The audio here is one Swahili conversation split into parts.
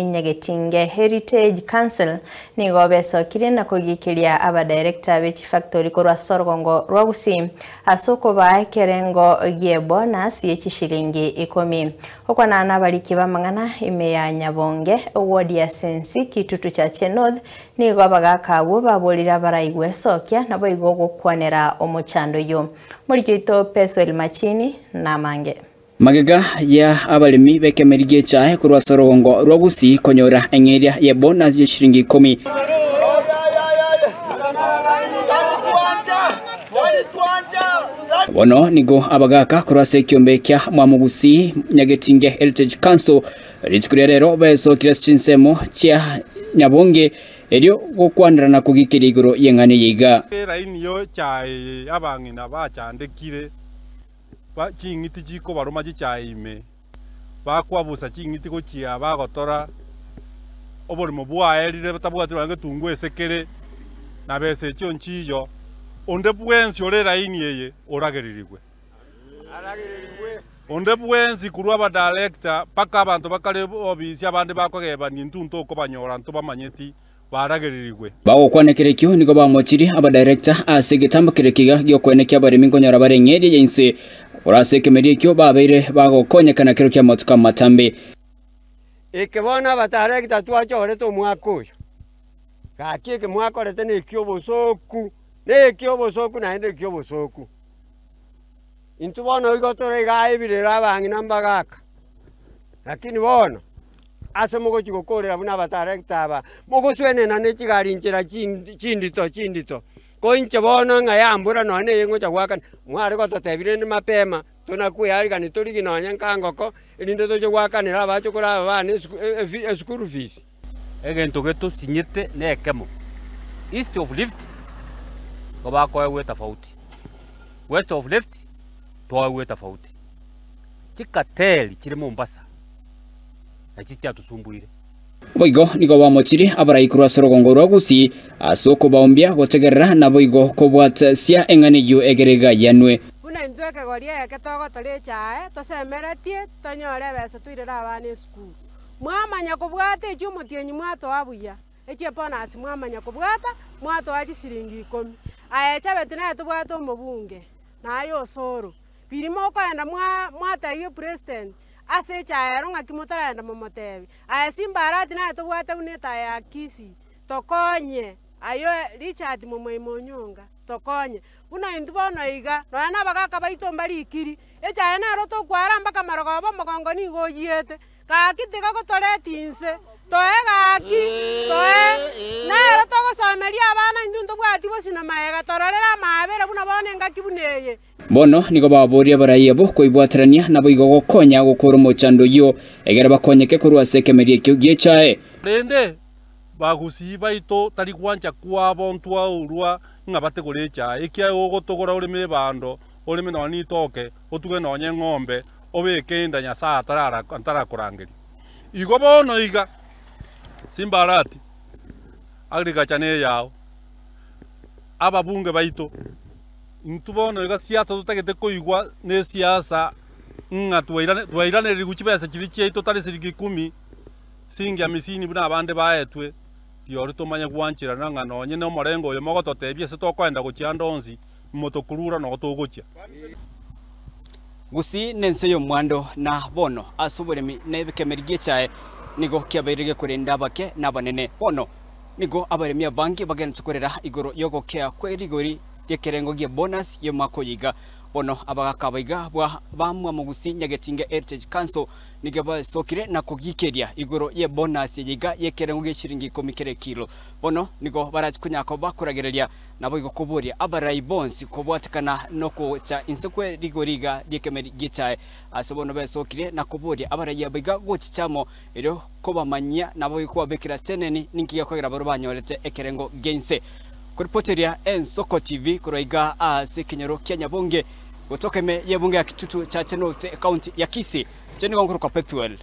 Nyagetinge Heritage Council ni gobeso kirena kugikiria aba director bechi factory korwa sorgongo rwagusi asoko ba kerengo gie bonus yechi shilingi 10 okwana nabaliki bamangana ime ya Nyabonge ward ya Sensi kitutu cha North ni gobaga kawo babolira barayigwe sokya nabo igogo kwanera omuchando yo mulikito Pethuel Machini na Mange Magega ya abalimi bekemerige chahe kurwa sorgongo rwagusi konyora engeria ya bonus ya shilingi 10. Wono nigo abagaka kurwa sekiombe kya mwamugusi Nyagetinge Heritage Council ritsikuri rero beso kirasinsemo kya Nyabonge eryo gukwanira na kugikira igoro yengane yiga raini yo chai abangina bachandekire ba chingiti chiko baroma chichaime bakwabusa chingiti gochia bagotora oborimo bwaerire batabwatira ngetungu esekere na bese chonchiyo onde bwensi orera ini yeye orageririgwe onde bwensi kurwa ba director paka abantu bakale obisi abande bakogeba nintunto ko banyora nto bamanyeti barageririgwe bawo kwanekerekyo nigo bamochiri aba director asegetambakirikiga gyo kwenekya barimi ngonyora barengeri yense uraseke merikyo babeire bagokonyekana kero kya motuka matambe ikebona batarekta twachore to mwakoyo kakike mwakorete ne kyobosoku naende kyobosoku intubona igotore gaibire rabangi nambagaka lakini bona ase mugo chikokorera buna batarekta aba mugoswene na nechigari nchira chindito koinche bona ngayambura none yengo chagwaka mwari gototebire ni mapema tunakuyarika niturigi nonya nkangoko irinde toje gwakanira abachokora abana school fees egento geto sinyete nekemo east of lift gobako ewe tofauti west of lift towe tofauti chikateli chiri Mombasa na chicha tusumbuire Boigo nigo bamochiri abarayikuru sorgongo rwagusi asoko baombia gotegerera na boigo kobwat sia engane yu egerega yanwe buna ndweke goria yake togo tole chae tosemeretie tonyore bese tuirera abana school mwamanya kubwate cyumutienyi mwato abuya eche bonus mwamanya kubwata mwato aji siringi 10 ayecha betine tubwato mubunge nayo soro birimo kwenda mwataye president ase chaero ngakimotara momotebi asimbarati na tubwate uneta ya kisi tokonye ayo Richard Monyonga tokonye una indubona iga noana bagaka baito mbarikiri echa na roto kwara mpaka marogobo mogongo ni goyete kakiteka gotoretinse toegaki toe na roto gosomeria abana indundu bwati bosina maega tororera mabere buna bone ngakibuneye bono nigo baboria baraye bo koibwatrania na boigo gokonya gukora mochando yo egera bakonyeke kurwa sekemerie kyo giechae rende bagusi baito tari kwanja kwa bontu aurwa ngabate gorecha ikia gogotogora urime bando urime no ni toke otuge no nye ngombe obekenda nyasa atara kurangeri igo bono iga simbarati agriculture yao ababunge baito ntubona iga siasa tutagete koigwa ne siasa twairane riguchibesa kirichie ito tari sirigi 10 singi amisini buna abande baetwe yori tumanya gwanchira na ngano nyene omorengo yo mogototebie se tokwenda guchiandonzi motokurura no gotuguchia gusi nense yo mwando na bono asuburemi nebekemerige chae nigo kyaberige kurenda bake nabanene bono nigo abaremia banki bagentukorera igoro yogo kya kwerigori yekerengo gie bonus yo makoyiga bono abagaka baiga bwa bamwa mugusi Nyagetinge Heritage Council nigaba sokire na kugikeria igoro ye bonus yiga yekerengo gie shiringi 10 kilo bono nigo barachikunyako bakuragereria nabo igokuburia abarai bonsi kubwatikana noko cha insekwe rigoriga yekemeri gichae asobono besokire na kuburia abarai baiga gochichamo ero kobamanya nabo ikwabekira cheneni ninkiya kwera barubanyorete ekerengo gense kuripoteria Ensoko TV kuroiga sekinyoro kya Nyabonge gutokeme yebunge ya kitutu cha North County ya Kisii cheni gongoro kwa Pethuel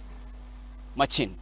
Machini.